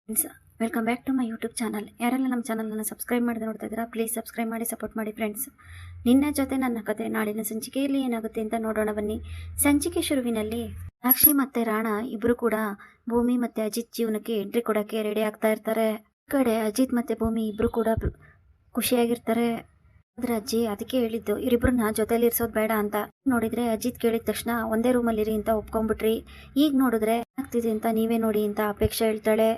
Friends, welcome back to my YouTube channel. ಯಾರೆಲ್ಲ ನಮ್ಮ ಚಾನಲನ್ನು ಸಬ್ಸ್ಕ್ರೈಬ್ ಮಾಡಿ ನೋಡ್ತಾ ಇದ್ದೀರಾ, ಪ್ಲೀಸ್ ಸಬ್ಸ್ಕ್ರೈಬ್ ಮಾಡಿ ಸಪೋರ್ಟ್ ಮಾಡಿ ಫ್ರೆಂಡ್ಸ್. ನಿನ್ನ ಜೊತೆ ನನ್ನ ಕತೆ ನಾಳಿನ ಸಂಚಿಕೆಯಲ್ಲಿ ಏನಾಗುತ್ತೆ ಅಂತ ನೋಡೋಣ ಬನ್ನಿ. ಸಂಚಿಕೆ ಶುರುವಿನಲ್ಲಿ ಸಾಕ್ಷಿ ಮತ್ತು ರಾಣಾ ಇಬ್ಬರು ಕೂಡ ಭೂಮಿ ಮತ್ತು ಅಜಿತ್ ಜೀವನಕ್ಕೆ ಎಂಟ್ರಿ ಕೊಡೋಕ್ಕೆ ರೆಡಿ ಆಗ್ತಾ ಇರ್ತಾರೆ. ಈ ಕಡೆ ಅಜಿತ್ ಮತ್ತು ಭೂಮಿ ಇಬ್ಬರು ಕೂಡ ಖುಷಿಯಾಗಿರ್ತಾರೆ. ಆದ್ರೆ ಅಜ್ಜಿ ಅದಕ್ಕೆ ಹೇಳಿದ್ದು ಇವರಿಬ್ಬರನ್ನ ಜೊತೆಲಿ ಇರಿಸೋದು ಬೇಡ ಅಂತ. ನೋಡಿದ್ರೆ ಅಜಿತ್ ಕೇಳಿದ ತಕ್ಷಣ ಒಂದೇ ರೂಮಲ್ಲಿರಿ ಅಂತ ಒಪ್ಕೊಂಡ್ಬಿಟ್ರಿ. ಈಗ ನೋಡಿದ್ರೆ ಆಗ್ತಿದೆ ಅಂತ ನೀವೇ ನೋಡಿ ಅಂತ ಅಪೇಕ್ಷೆ ಹೇಳ್ತಾಳೆ.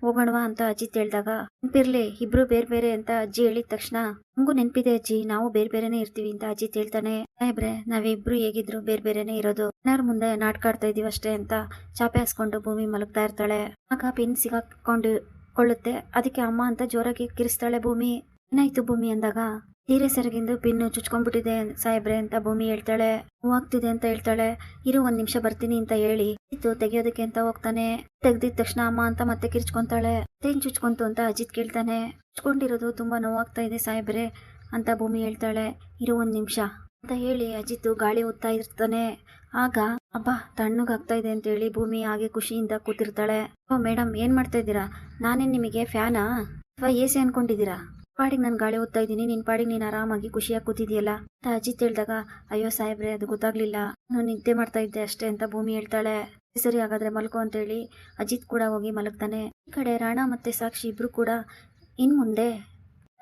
ಹೋಗೋಣವಾ ಅಂತ ಅಜಿತ್ ಹೇಳ್ದಾಗ, ನೆನಪಿರ್ಲಿ ಇಬ್ರು ಬೇರೆ ಬೇರೆ ಅಂತ ಅಜ್ಜಿ ಹೇಳಿದ ತಕ್ಷಣ, ನಮಗೂ ನೆನಪಿದೆ ಅಜ್ಜಿ, ನಾವು ಬೇರೆ ಬೇರೆನೆ ಇರ್ತೀವಿ ಅಂತ ಅಜಿತ್ ಹೇಳ್ತಾನೆ. ಸಾಹೇಬ್ರೆ, ನಾವಿಬ್ರು ಹೇಗಿದ್ರು ಬೇರೆ ಬೇರೆನೆ ಇರೋದು, ಎಲ್ಲಾರ ಮುಂದೆ ನಾಟಕ ಆಡ್ತಾ ಇದೀವಿ ಅಷ್ಟೇ ಅಂತ ಚಾಪೆ ಹಾಸ್ಕೊಂಡು ಭೂಮಿ ಮಲಗ್ತಾ ಇರ್ತಾಳೆ. ಆಗ ಪಿನ್ ಸಿಗಾಕೊಳ್ಳುತ್ತೆ. ಅದಕ್ಕೆ ಅಮ್ಮ ಅಂತ ಜೋರಾಗಿ ಕಿರಿಸ್ತಾಳೆ ಭೂಮಿ. ಏನಾಯ್ತು ಭೂಮಿ ಅಂದಾಗ, ಸೀರೆ ಸೆರಗಿಂದು ಪಿನ್ನು ಚುಚ್ಕೊಂಡ್ಬಿಟ್ಟಿದೆ ಸಾಹೇಬ್ರೆ ಅಂತ ಭೂಮಿ ಹೇಳ್ತಾಳೆ. ನೋವಾಗ್ತಿದೆ ಅಂತ ಹೇಳ್ತಾಳೆ. ಇರು 1 ನಿಮಿಷ ಬರ್ತೀನಿ ಅಂತ ಹೇಳಿ ತೆಗಿಯೋದಕ್ಕೆ ಅಂತ ಹೋಗ್ತಾನೆ. ತೆಗ್ದಿದ ತಕ್ಷಣ ಅಮ್ಮ ಅಂತ ಮತ್ತೆ ಕಿರ್ಚ್ಕೊಂತಾಳೆ. ಏನ್ ಚುಚ್ಕೊಂತು ಅಂತ ಅಜಿತ್ ಕೇಳ್ತಾನೆ. ಚುಚ್ಕೊಂಡಿರೋದು ತುಂಬಾ ನೋವಾಗ್ತಾ ಇದೆ ಸಾಹೇಬ್ರೆ ಅಂತ ಭೂಮಿ ಹೇಳ್ತಾಳೆ. ಇರು 1 ನಿಮಿಷ ಅಂತ ಹೇಳಿ ಅಜಿತ್ ಗಾಳಿ ಓದ್ತಾ ಇರ್ತಾನೆ. ಆಗ ಅಬ್ಬಾ ತಣ್ಣಗಾಗ್ತಾ ಇದೆ ಅಂತ ಹೇಳಿ ಭೂಮಿ ಹಾಗೆ ಖುಷಿಯಿಂದ ಕೂತಿರ್ತಾಳೆ. ಓ ಮೇಡಮ್, ಏನ್ ಮಾಡ್ತಾ ಇದ್ದೀರಾ? ನಾನೇನ್ ನಿಮಗೆ ಫ್ಯಾನಾ ಅಥವಾ AC ಅನ್ಕೊಂಡಿದ್ದೀರಾ? ಪಾಡಿಗೆ ನಾನು ಗಾಳಿ ಓದ್ತಾ ಇದ್ದೀನಿ, ನಿನ್ ಪಾಡಿಗೆ ನೀನು ಆರಾಮಾಗಿ ಖುಷಿಯಾಗಿ ಕೂತಿದೆಯಲ್ಲ ಅಂತ ಅಜಿತ್ ಹೇಳಿದಾಗ, ಅಯ್ಯೋ ಸಾಹೇಬ್ರೆ ಅದು ಗೊತ್ತಾಗ್ಲಿಲ್ಲ, ನಾನು ನಿದ್ದೆ ಮಾಡ್ತಾ ಇದ್ದೆ ಅಷ್ಟೇ ಅಂತ ಭೂಮಿ ಹೇಳ್ತಾಳೆ. ಸರಿ ಹಾಗಾದ್ರೆ ಮಲ್ಕೋ ಅಂತ ಹೇಳಿ ಅಜಿತ್ ಕೂಡ ಹೋಗಿ ಮಲಗ್ತಾನೆ. ಈ ಕಡೆ ರಾಣಾ ಮತ್ತೆ ಸಾಕ್ಷಿ ಇಬ್ರು ಕೂಡ ಇನ್ ಮುಂದೆ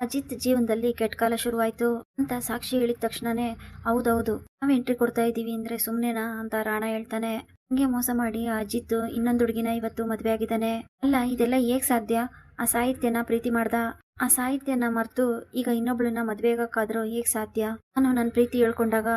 ಅಜಿತ್ ಜೀವನದಲ್ಲಿ ಕೆಟ್ಟ ಕಾಲ ಶುರುವಾಯ್ತು ಅಂತ ಸಾಕ್ಷಿ ಹೇಳಿದ ತಕ್ಷಣನೇ, ಹೌದೌದು ನಾವ್ ಎಂಟ್ರಿ ಕೊಡ್ತಾ ಇದೀವಿ ಅಂದ್ರೆ ಸುಮ್ನೆನಾ ಅಂತ ರಾಣಾ ಹೇಳ್ತಾನೆ. ಹಂಗೆ ಮೋಸ ಮಾಡಿ ಆ ಅಜಿತ್ ಇನ್ನೊಂದು ಹುಡುಗಿನ ಇವತ್ತು ಮದ್ವೆ ಆಗಿದ್ದಾನೆ. ಅಲ್ಲ ಇದೆಲ್ಲ ಹೇಗ್ ಸಾಧ್ಯ? ಆ ಸಾಹಿತ್ಯನ ಪ್ರೀತಿ ಮಾಡ್ದ, ಆ ಸಾಹಿತ್ಯನ ಮರ್ತು ಈಗ ಇನ್ನೊಬ್ಳನ್ನ ಮದ್ವೆಗಾದ್ರೂ ಹೇಗ್ ಸಾಧ್ಯ? ನಾನು ನನ್ನ ಪ್ರೀತಿ ಹೇಳ್ಕೊಂಡಾಗ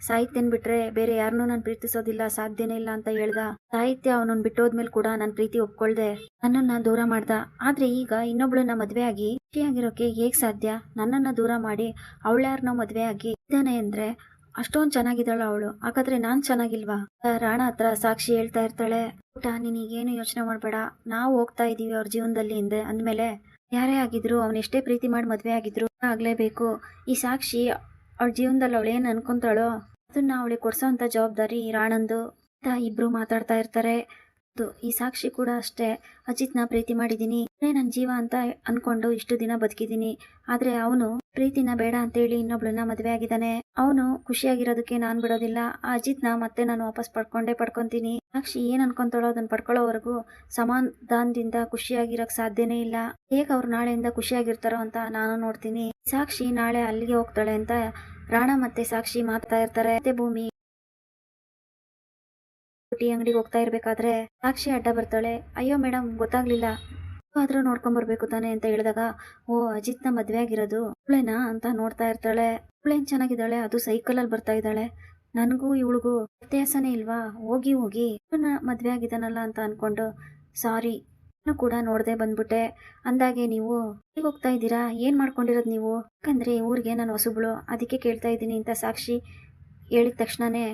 ಸಾಹಿತ್ಯನ್ ಬಿಟ್ರೆ ಬೇರೆ ಯಾರನ್ನೂ ನಾನು ಪ್ರೀತಿಸೋದಿಲ್ಲ, ಸಾಧ್ಯನೇ ಇಲ್ಲ ಅಂತ ಹೇಳ್ದ. ಸಾಹಿತ್ಯ ಅವನನ್ನ ಬಿಟ್ಟೋದ್ಮೇಲೆ ಕೂಡ ನನ್ನ ಪ್ರೀತಿ ಒಪ್ಕೊಳ್ದೆ ನನ್ನನ್ನ ದೂರ ಮಾಡ್ದ. ಆದ್ರೆ ಈಗ ಇನ್ನೊಬ್ಳನ್ನ ಮದ್ವೆ ಆಗಿ ಖುಷಿಯಾಗಿರೋಕೆ ಹೇಗ್ ಸಾಧ್ಯ? ನನ್ನನ್ನ ದೂರ ಮಾಡಿ ಅವಳ್ಯಾರನ್ನೋ ಮದ್ವೆ ಆಗಿ ಇದ್ದಾನೆ ಅಂದ್ರೆ ಅಷ್ಟೊಂದ್ ಚೆನ್ನಾಗಿದ್ದಾಳ ಅವಳು, ಹಾಗಾದ್ರೆ ನಾನ್ ಚೆನ್ನಾಗಿಲ್ವಾ? ರಾಣಾ ಹತ್ರ ಸಾಕ್ಷಿ ಹೇಳ್ತಾ ಇರ್ತಾಳೆ, ಊಟ ನೀನೀಗೇನು ಯೋಚನೆ ಮಾಡ್ಬೇಡ, ನಾವು ಹೋಗ್ತಾ ಇದೀವಿ ಅವ್ರ ಜೀವನದಲ್ಲಿ ಹಿಂದೆ ಅಂದ್ಮೇಲೆ ಯಾರೇ ಆಗಿದ್ರು ಅವನೆಷ್ಟೇ ಪ್ರೀತಿ ಮಾಡಿ ಮದ್ವೆ ಆಗಿದ್ರು ಆಗ್ಲೇಬೇಕು. ಈ ಸಾಕ್ಷಿ ಅವಳ ಜೀವನದಲ್ಲಿ ಅವಳು ಏನ್ ಅನ್ಕೊಂತಾಳೋ ಅದನ್ನ ಅವಳಿಗೆ ಕೊಡ್ಸೋಂತ ಜವಾಬ್ದಾರಿ ರಾಣಂದು ಅಂತ ಇಬ್ರು ಮಾತಾಡ್ತಾ ಇರ್ತಾರೆ. ಈ ಸಾಕ್ಷಿ ಕೂಡ ಅಷ್ಟೇ, ಅಜಿತ್ನ ಪ್ರೀತಿ ಮಾಡಿದೀನಿ, ನನ್ನ ಜೀವ ಅಂತ ಅನ್ಕೊಂಡು ಇಷ್ಟು ದಿನ ಬದುಕಿದೀನಿ. ಆದ್ರೆ ಅವನು ಪ್ರೀತಿನ ಬೇಡ ಅಂತೇಳಿ ಇನ್ನೊಬ್ಳನ್ನ ಮದ್ವೆ ಆಗಿದ್ದಾನೆ. ಅವನು ಖುಷಿಯಾಗಿರೋದಕ್ಕೆ ನಾನ್ ಬಿಡೋದಿಲ್ಲ. ಆ ಅಜಿತ್ನ ಮತ್ತೆ ನಾನು ವಾಪಸ್ ಪಡ್ಕೊಂತೀನಿ. ಸಾಕ್ಷಿ ಏನ್ ಅನ್ಕೊಂತಾಳೋ ಅದನ್ನ ಪಡ್ಕೊಳ್ಳೋವರೆಗೂ ಸಮಾಧಾನದಿಂದ ಖುಷಿಯಾಗಿರಕ್ ಸಾಧ್ಯನೇ ಇಲ್ಲ. ಹೇಗ್ ಅವ್ರು ನಾಳೆಯಿಂದ ಖುಷಿಯಾಗಿರ್ತಾರೋ ಅಂತ ನಾನು ನೋಡ್ತೀನಿ. ಸಾಕ್ಷಿ ನಾಳೆ ಅಲ್ಲಿಗೆ ಹೋಗ್ತಾಳೆ ಅಂತ ರಾಣಾ ಮತ್ತೆ ಸಾಕ್ಷಿ ಮಾತಾಡ್ತಾ ಇರ್ತಾರೆ. ಮತ್ತೆ ಭೂಮಿ ಟೀ ಅಂಗಡಿಗೆ ಹೋಗ್ತಾ ಇರ್ಬೇಕಾದ್ರೆ ಸಾಕ್ಷಿ ಅಡ್ಡ ಬರ್ತಾಳೆ. ಅಯ್ಯೋ ಮೇಡಮ್, ಗೊತ್ತಾಗ್ಲಿಲ್ಲ, ಆದ್ರೂ ನೋಡ್ಕೊಂಡ್ ಬರ್ಬೇಕು ತಾನೆ ಅಂತ ಹೇಳಿದಾಗ, ಓ ಅಜಿತ್ನ ಮದ್ವೆ ಆಗಿರೋದು ಅವಳೇನಾ ಅಂತ ನೋಡ್ತಾ ಇರ್ತಾಳೆ. ಅವಳೇನ್ ಚೆನ್ನಾಗಿದ್ದಾಳೆ, ಅದು ಸೈಕಲ್ ಅಲ್ಲಿ ಬರ್ತಾ ಇದ್ದಾಳೆ, ನನ್ಗೂ ಇವಳಿಗೂ ವ್ಯತ್ಯಾಸನೇ ಇಲ್ವಾ? ಹೋಗಿ ಮದ್ವೆ ಆಗಿದ್ದಾನಲ್ಲ ಅಂತ ಅನ್ಕೊಂಡು ಸಾರಿ ಕೂಡ ನೋಡ್ದೆ ಬಂದ್ಬಿಟ್ಟೆ ಅಂದಾಗೆ, ನೀವು ಈಗ ಹೋಗ್ತಾ ಇದ್ದೀರಾ? ಏನ್ ಮಾಡ್ಕೊಂಡಿರೋದು ನೀವು? ಯಾಕಂದ್ರೆ ಊರಿಗೆ ನಾನು ಹೊಸಬ್ಳು, ಅದಕ್ಕೆ ಕೇಳ್ತಾ ಇದ್ದೀನಿ ಅಂತ ಸಾಕ್ಷಿ ಹೇಳಿದ ತಕ್ಷಣನೇ,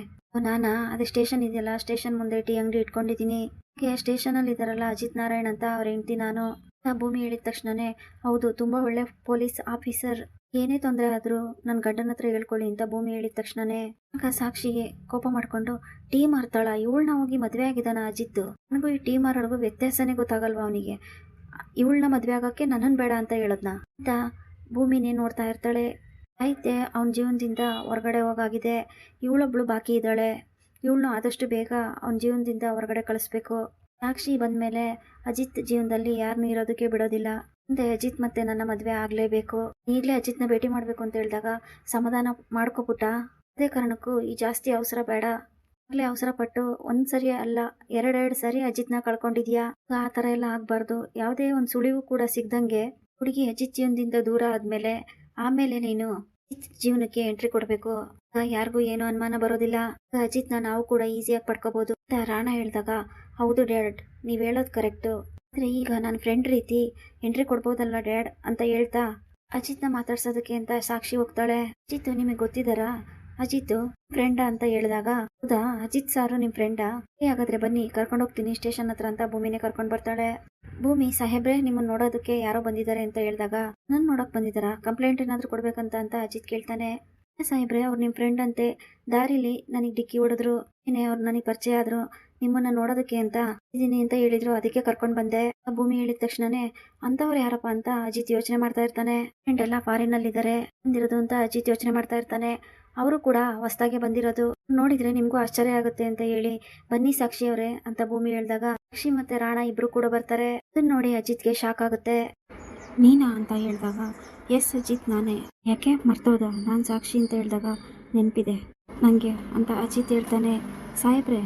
ನಾನಾ ಅದೇ ಸ್ಟೇಷನ್ ಇದೆಯಲ್ಲ, ಸ್ಟೇಷನ್ ಮುಂದೆ ಟೀ ಅಂಗಡಿ ಇಟ್ಕೊಂಡಿದ್ದೀನಿ, ಸ್ಟೇಷನ್ ಅಲ್ಲಿ ಇದಾರಲ್ಲ ಅಜಿತ್ ನಾರಾಯಣ್ ಅಂತ ಅವ್ರ ಹೆಂಡತಿ ನಾನು. ಭೂಮಿ ಹೇಳಿದ ತಕ್ಷಣನೇ, ಹೌದು ತುಂಬಾ ಒಳ್ಳೆ ಪೊಲೀಸ್ ಆಫೀಸರ್, ಏನೇ ತೊಂದರೆ ಆದ್ರೂ ನನ್ನ ಗಂಡನ ಹತ್ರ ಹೇಳ್ಕೊಳ್ಳಿ ಅಂತ ಭೂಮಿ ಹೇಳಿದ ತಕ್ಷಣನೇ ಆಗ ಸಾಕ್ಷಿಗೆ ಕೋಪ ಮಾಡ್ಕೊಂಡು, ಟೀ ಮಾರ್ತಾಳ ಇವಳನ್ನ ಹೋಗಿ ಮದ್ವೆ ಆಗಿದ್ದಾನ ಅಜಿತ್, ನನಗೂ ಈ ಟೀ ಮಾರೋರ್ಗು ವ್ಯತ್ಯಾಸನೇ ಗೊತ್ತಾಗಲ್ವಾ ಅವನಿಗೆ? ಇವಳನ್ನ ಮದ್ವೆ ಆಗಕ್ಕೆ ನನ್ನನ್ ಬೇಡ ಅಂತ ಹೇಳದ್ನ ಅಂತ ಭೂಮಿನೇ ನೋಡ್ತಾ ಇರ್ತಾಳೆ. ಸಾಹಿತ್ಯ ಅವನ ಜೀವನದಿಂದ ಹೊರಗಡೆ ಹೋಗಾಗಿದೆ, ಇವಳೊಬ್ಳು ಬಾಕಿ ಇದ್ದಾಳೆ, ಇವಳನ್ನು ಆದಷ್ಟು ಬೇಗ ಅವನ ಜೀವನದಿಂದ ಹೊರಗಡೆ ಕಳಿಸ್ಬೇಕು. ಸಾಕ್ಷಿ ಬಂದ್ಮೇಲೆ ಅಜಿತ್ ಜೀವನದಲ್ಲಿ ಯಾರನ್ನೂ ಇರೋದಕ್ಕೆ ಬಿಡೋದಿಲ್ಲ. ಮುಂದೆ ಅಜಿತ್ ಮತ್ತೆ ನನ್ನ ಮದ್ವೆ ಆಗ್ಲೇಬೇಕು. ಈಗಲೇ ಅಜಿತ್ನ ಭೇಟಿ ಮಾಡ್ಬೇಕು ಅಂತ ಹೇಳಿದಾಗ, ಸಮಾಧಾನ ಮಾಡ್ಕೊಬಿಟ್ಟ, ಅದೇ ಕಾರಣಕ್ಕೂ ಈ ಜಾಸ್ತಿ ಅವಸರ ಬೇಡ, ಆಗ್ಲೇ ಅವಸರ ಪಟ್ಟು ಒಂದ್ಸರಿ ಅಲ್ಲ 2 ಸರಿ ಅಜಿತ್ನ ಕಳ್ಕೊಂಡಿದ್ಯಾ, ಆ ತರ ಎಲ್ಲ ಆಗ್ಬಾರ್ದು. ಯಾವುದೇ ಒಂದು ಸುಳಿವು ಕೂಡ ಸಿಗ್ದಂಗೆ ಹುಡುಗಿ ಅಜಿತ್ ಜೀವನದಿಂದ ದೂರ ಆದ್ಮೇಲೆ ಆಮೇಲೆ ನೀನು ಜೀವನಕ್ಕೆ ಎಂಟ್ರಿ ಕೊಡ್ಬೇಕು. ಯಾರಿಗೂ ಏನು ಅನುಮಾನ ಬರೋದಿಲ್ಲ. ಅಜಿತ್ನ ನಾವು ಕೂಡ ಈಸಿಯಾಗಿ ಪಡ್ಕೋಬಹುದು ಅಂತ ರಾಣಾ ಹೇಳಿದಾಗ, ಹೌದು ಡ್ಯಾಡ್, ನೀವ್ ಹೇಳೋದು ಕರೆಕ್ಟ್, ಆದ್ರೆ ಈಗ ನನ್ನ ಫ್ರೆಂಡ್ ರೀತಿ ಎಂಟ್ರಿ ಕೊಡ್ಬೋದಲ್ಲ ಡ್ಯಾಡ್ ಅಂತ ಹೇಳ್ತಾ ಅಜಿತ್ನ ಮಾತಾಡ್ಸೋದಕ್ಕೆ ಅಂತ ಸಾಕ್ಷಿ ಹೋಗ್ತಾಳೆ. ಅಜಿತ್ ನಿಮಗೆ ಗೊತ್ತಿದ್ದಾರಾ? ಅಜಿತ್ ಫ್ರೆಂಡ ಅಂತ ಹೇಳಿದಾಗ, ಹೌದಾ ಅಜಿತ್ ಸಾರು ನಿಮ್ ಫ್ರೆಂಡಾ? ಹಾಗಾದ್ರೆ ಬನ್ನಿ ಕರ್ಕೊಂಡು ಹೋಗ್ತೀನಿ ಸ್ಟೇಷನ್ ಹತ್ರ ಅಂತ ಭೂಮಿನೇ ಕರ್ಕೊಂಡ್ ಬರ್ತಾಳೆ. ಭೂಮಿ, ಸಾಹೇಬ್ರೆ ನಿಮ್ಮನ್ನ ನೋಡೋದಕ್ಕೆ ಯಾರೋ ಬಂದಿದ್ದಾರೆ ಅಂತ ಹೇಳಿದಾಗ, ನನ್ ನೋಡಕ್ ಬಂದಿದ್ದಾರಾ? ಕಂಪ್ಲೇಂಟ್ ಏನಾದ್ರು ಕೊಡ್ಬೇಕಂತ ಅಂತ ಅಜಿತ್ ಕೇಳ್ತಾನೆ. ಸಾಹೇಬ್ರೆ, ಅವ್ರು ನಿಮ್ ಫ್ರೆಂಡ್ ಅಂತೆ, ದಾರಿಲಿ ನನಗ್ ಡಿಕ್ಕಿ ಹೊಡೆದ್ರು, ಏನೇ ಅವ್ರು ನನಗೆ ಪರಿಚಯ ಆದ್ರು, ನಿಮ್ಮನ್ನ ನೋಡೋದಕ್ಕೆ ಅಂತ ಇದೀನಿ ಅಂತ ಹೇಳಿದ್ರು, ಅದಕ್ಕೆ ಕರ್ಕೊಂಡು ಬಂದೆ. ಭೂಮಿ ಹೇಳಿದ ತಕ್ಷಣನೇ ಅಂತವ್ರು ಯಾರಪ್ಪ ಅಂತ ಅಜಿತ್ ಯೋಚನೆ ಮಾಡ್ತಾ ಇರ್ತಾನೆ. ಫ್ರೆಂಡ್ ಎಲ್ಲ ಫಾರಿನ್ ಅಲ್ಲಿ ಇದ್ದಾರೆ ಬಂದಿರೋದು ಅಂತ ಅಜಿತ್ ಯೋಚನೆ ಮಾಡ್ತಾ ಇರ್ತಾನೆ. ಅವರು ಕೂಡ ಹೊಸ್ದಾಗೆ ಬಂದಿರೋದು, ನೋಡಿದ್ರೆ ನಿಮ್ಗೂ ಆಶ್ಚರ್ಯ ಆಗುತ್ತೆ ಅಂತ ಹೇಳಿ ಬನ್ನಿ ಸಾಕ್ಷಿ ಅವರೇ ಅಂತ ಭೂಮಿ ಹೇಳಿದಾಗ ಸಾಕ್ಷಿ ಮತ್ತೆ ರಾಣಾ ಇಬ್ರು ಕೂಡ ಬರ್ತಾರೆ. ಅದನ್ನ ನೋಡಿ ಅಜಿತ್ಗೆ ಶಾಕ್ ಆಗುತ್ತೆ. ನೀನಾ ಅಂತ ಹೇಳಿದಾಗ ಎಸ್ ಅಜಿತ್ ನಾನೇ, ಯಾಕೆ ಮರ್ತೋದ? ನಾನು ಸಾಕ್ಷಿ ಅಂತ ಹೇಳಿದಾಗ ನೆನಪಿದೆ ನನಗೆ ಅಂತ ಅಜಿತ್ ಹೇಳ್ತಾನೆ. ಸಾಹೇಬ್ರೆ,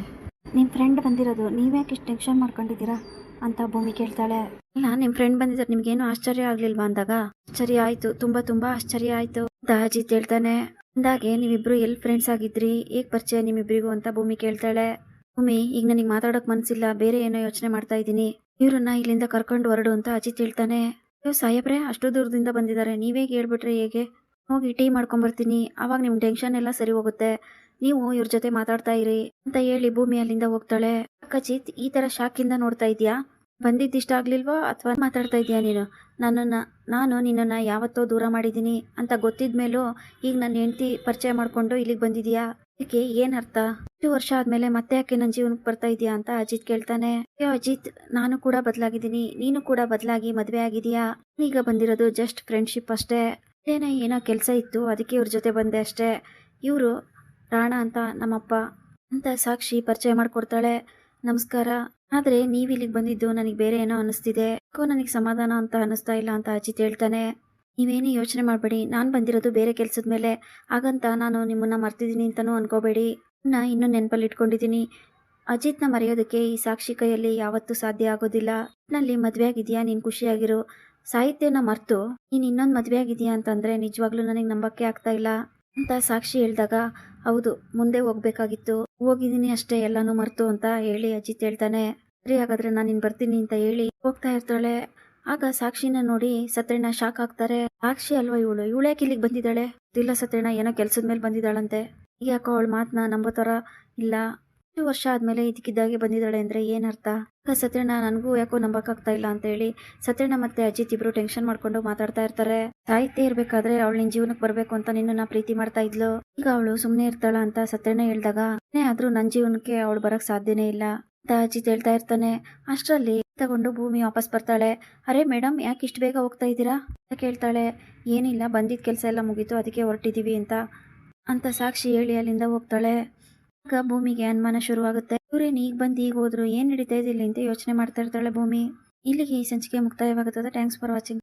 ನಿಮ್ಮ ಫ್ರೆಂಡ್ ಬಂದಿರೋದು, ನೀವ್ಯಾಕೆ ಇಷ್ಟು ಟೆನ್ಷನ್ ಮಾಡ್ಕೊಂಡಿದ್ದೀರಾ ಅಂತ ಭೂಮಿ ಕೇಳ್ತಾಳೆ. ಇಲ್ಲ, ನಿಮ್ಮ ಫ್ರೆಂಡ್ ಬಂದಿದ್ದಾರೆ, ನಿಮ್ಗೇನು ಆಶ್ಚರ್ಯ ಆಗ್ಲಿಲ್ವಾ ಅಂದಾಗ ಆಶ್ಚರ್ಯ ಆಯ್ತು, ತುಂಬಾ ಆಶ್ಚರ್ಯ ಆಯ್ತು ಅಂತ ಅಜಿತ್ ಹೇಳ್ತಾನೆ. ಅಂದಾಗೆ ನೀವಿಬ್ರು ಎಲ್ಲಿ ಫ್ರೆಂಡ್ಸ್ ಆಗಿದ್ರಿ, ಹೇಗ್ ಪರಿಚಯ ನಿಮ್ಮಿಬ್ರಿಗೂ ಅಂತ ಭೂಮಿ ಕೇಳ್ತಾಳೆ. ಭೂಮಿ, ಈಗ ನನಗೆ ಮಾತಾಡೋಕೆ ಮನಸ್ಸಿಲ್ಲ, ಬೇರೆ ಏನೋ ಯೋಚನೆ ಮಾಡ್ತಾ ಇದ್ದೀನಿ, ಇವ್ರನ್ನ ಇಲ್ಲಿಂದ ಕರ್ಕೊಂಡು ಹೊರಡು ಅಂತ ಅಜಿತ್ ಹೇಳ್ತಾನೆ. ಅಯ್ಯೋ ಸಾಹೇಬ್ರೆ, ಅಷ್ಟು ದೂರದಿಂದ ಬಂದಿದ್ದಾರೆ, ನೀವೇಗೆ ಹೇಳ್ಬಿಟ್ರೆ ಹೇಗೆ? ಹೋಗಿ ಟೀ ಮಾಡ್ಕೊಂಬರ್ತೀನಿ, ಅವಾಗ ನಿಮ್ಮ ಟೆನ್ಷನ್ ಎಲ್ಲ ಸರಿ ಹೋಗುತ್ತೆ, ನೀವು ಇವ್ರ ಜೊತೆ ಮಾತಾಡ್ತಾ ಇರಿ ಅಂತ ಹೇಳಿ ಭೂಮಿ ಅಲ್ಲಿಂದ ಹೋಗ್ತಾಳೆ. ಅಜಿತ್ ಈ ತರ ಶಾಕಿಂದ ನೋಡ್ತಾ ಇದೀಯಾ? ಬಂದಿದ್ದಿಷ್ಟ ಆಗ್ಲಿಲ್ವಾ ಅಥವಾ ಮಾತಾಡ್ತಾ ಇದೀಯಾ ನೀನು? ನಾನು ನಿನ್ನನ್ನ ಯಾವತ್ತೋ ದೂರ ಮಾಡಿದ್ದೀನಿ ಅಂತ ಗೊತ್ತಿದ್ಮೇಲೂ ಈಗ ನನ್ನ ಹೆಂಡತಿ ಪರಿಚಯ ಮಾಡ್ಕೊಂಡು ಇಲ್ಲಿಗೆ ಬಂದಿದ್ಯಾ? ಇದಕ್ಕೆ ಏನ್ ಅರ್ಥ? 2 ವರ್ಷ ಆದ್ಮೇಲೆ ಮತ್ತೆ ಯಾಕೆ ನನ್ನ ಜೀವನಕ್ಕೆ ಬರ್ತಾ ಇದೀಯಾ ಅಂತ ಅಜಿತ್ ಕೇಳ್ತಾನೆ. ಅಯ್ಯೋ ಅಜಿತ್, ನಾನು ಕೂಡ ಬದಲಾಗಿದ್ದೀನಿ, ನೀನು ಕೂಡ ಬದಲಾಗಿ ಮದ್ವೆ ಆಗಿದೀಯಾ. ಈಗ ಬಂದಿರೋದು ಜಸ್ಟ್ ಫ್ರೆಂಡ್ಶಿಪ್ ಅಷ್ಟೇ, ಏನೋ ಕೆಲಸ ಇತ್ತು ಅದಕ್ಕೆ ಇವ್ರ ಜೊತೆ ಬಂದೆ ಅಷ್ಟೇ. ಇವರು ರಾಣಾ ಅಂತ ನಮ್ಮಪ್ಪ ಅಂತ ಸಾಕ್ಷಿ ಪರಿಚಯ ಮಾಡ್ಕೊಡ್ತಾಳೆ. ನಮಸ್ಕಾರ, ಆದ್ರೆ ನೀವು ಇಲ್ಲಿಗೆ ಬಂದಿದ್ದು ನನಗೆ ಬೇರೆ ಏನೋ ಅನ್ನಿಸ್ತಿದೆ, ನನಗೆ ಸಮಾಧಾನ ಅಂತ ಅನ್ನಿಸ್ತಾ ಇಲ್ಲ ಅಂತ ಅಜಿತ್ ಹೇಳ್ತಾನೆ. ನೀವೇನೇ ಯೋಚನೆ ಮಾಡಬೇಡಿ, ನಾನು ಬಂದಿರೋದು ಬೇರೆ ಕೆಲಸದ ಮೇಲೆ, ಹಾಗಂತ ನಾನು ನಿಮ್ಮನ್ನ ಮರ್ತಿದ್ದೀನಿ ಅಂತಲೂ ಅನ್ಕೋಬೇಡಿ, ಇನ್ನೂ ನೆನಪಲ್ಲಿ ಇಟ್ಕೊಂಡಿದ್ದೀನಿ. ಅಜಿತ್ನ ಮರೆಯೋದಕ್ಕೆ ಈ ಸಾಕ್ಷಿ ಕೈಯಲ್ಲಿ ಯಾವತ್ತೂ ಸಾಧ್ಯ ಆಗೋದಿಲ್ಲ. ನಲ್ಲಿ ಮದುವೆ ಆಗಿದೆಯಾ, ನೀನು ಖುಷಿಯಾಗಿರು. ಸಾಹಿತ್ಯನ ಮರೆತು ನೀನು ಇನ್ನೊಂದು ಮದುವೆ ಆಗಿದೆಯಾ ಅಂತಂದರೆ ನಿಜವಾಗ್ಲೂ ನನಗೆ ನಂಬಕ್ಕೆ ಆಗ್ತಾ ಇಲ್ಲ ಅಂತ ಸಾಕ್ಷಿ ಹೇಳಿದಾಗ, ಹೌದು ಮುಂದೆ ಹೋಗ್ಬೇಕಾಗಿತ್ತು, ಹೋಗಿದ್ದೀನಿ ಅಷ್ಟೇ, ಎಲ್ಲನೂ ಮರೆತು ಅಂತ ಹೇಳಿ ಅಜಿತ್ ಹೇಳ್ತಾನೆ. ಸರಿ ಹಾಗಾದ್ರೆ ನಾನು ಇನ್ನು ಬರ್ತೀನಿ ಅಂತ ಹೇಳಿ ಹೋಗ್ತಾ ಇರ್ತಾಳೆ. ಆಗ ಸಾಕ್ಷಿನ ನೋಡಿ ಸತ್ಯಣ್ಣ ಶಾಕ್ ಆಗ್ತಾರೆ. ಸಾಕ್ಷಿ ಅಲ್ವಾ ಇವಳ್ಯಾಕೆ ಇಲ್ಲಿಗೆ ಬಂದಿದ್ದಾಳೆ? ಇಲ್ಲ ಸತ್ಯಣ್ಣ, ಏನೋ ಕೆಲ್ಸದ ಮೇಲೆ ಬಂದಿದ್ದಾಳಂತೆ, ಈಗ ಯಾಕೋ ಅವಳ ಮಾತನ್ನ ನಂಬೋ ಥರ ಇಲ್ಲ. 2 ವರ್ಷ ಆದ್ಮೇಲೆ ಇದಕ್ಕಿದ್ದಾಗೆ ಬಂದಿದ್ದಾಳೆ ಅಂದ್ರೆ ಏನರ್ಥ? ಆಗ ಸತ್ಯಣ್ಣ, ನನಗೂ ಯಾಕೋ ನಂಬಕ್ಕಾಗ್ತಾ ಇಲ್ಲ ಅಂತ ಹೇಳಿ ಸತ್ಯಣ್ಣ ಮತ್ತೆ ಅಜಿತ್ ಇಬ್ರು ಟೆನ್ಷನ್ ಮಾಡ್ಕೊಂಡು ಮಾತಾಡ್ತಾ ಇರ್ತಾರೆ. ಸಾಹಿತ್ಯ ಇರ್ಬೇಕಾದ್ರೆ ಅವಳು ನಿನ್ ಜೀವನಕ್ಕೆ ಬರ್ಬೇಕು ಅಂತ ನಿನ್ನ ಪ್ರೀತಿ ಮಾಡ್ತಾ ಇದ್ಲು, ಈಗ ಅವಳು ಸುಮ್ಮನೆ ಇರ್ತಾಳ ಅಂತ ಸತ್ಯಣ್ಣ ಹೇಳ್ದಾಗ, ಆದ್ರೂ ನನ್ನ ಜೀವನಕ್ಕೆ ಅವಳು ಬರಕ್ ಸಾಧ್ಯನೇ ಇಲ್ಲ ಅಂತ ಅಜಿತ್ ಹೇಳ್ತಾ ಇರ್ತಾನೆ. ಅಷ್ಟರಲ್ಲಿ ತಗೊಂಡು ಭೂಮಿ ವಾಪಸ್ ಬರ್ತಾಳೆ. ಅರೆ ಮೇಡಮ್, ಯಾಕೆ ಇಷ್ಟು ಬೇಗ ಹೋಗ್ತಾ ಇದ್ದೀರಾ ಅಂತ ಕೇಳ್ತಾಳೆ. ಏನಿಲ್ಲ, ಬಂದಿದ್ದ ಕೆಲಸ ಎಲ್ಲ ಮುಗೀತು, ಅದಕ್ಕೆ ಹೊರಟಿದೀವಿ ಅಂತ ಸಾಕ್ಷಿ ಹೇಳಿ ಅಲ್ಲಿಂದ ಹೋಗ್ತಾಳೆ. ಆಗ ಭೂಮಿಗೆ ಅನುಮಾನ ಶುರುವಾಗುತ್ತೆ. ಇವ್ರೇನು ಈಗ ಬಂದು ಈಗ ಹೋದ್ರು, ಏನ್ ನಡೀತಾ ಇದಿಲ್ಲ ಅಂತ ಯೋಚನೆ ಮಾಡ್ತಾ ಇರ್ತಾಳೆ ಭೂಮಿ. ಇಲ್ಲಿಗೆ ಈ ಸಂಚಿಕೆ ಮುಕ್ತಾಯವಾಗುತ್ತದೆ. Thanks for watching.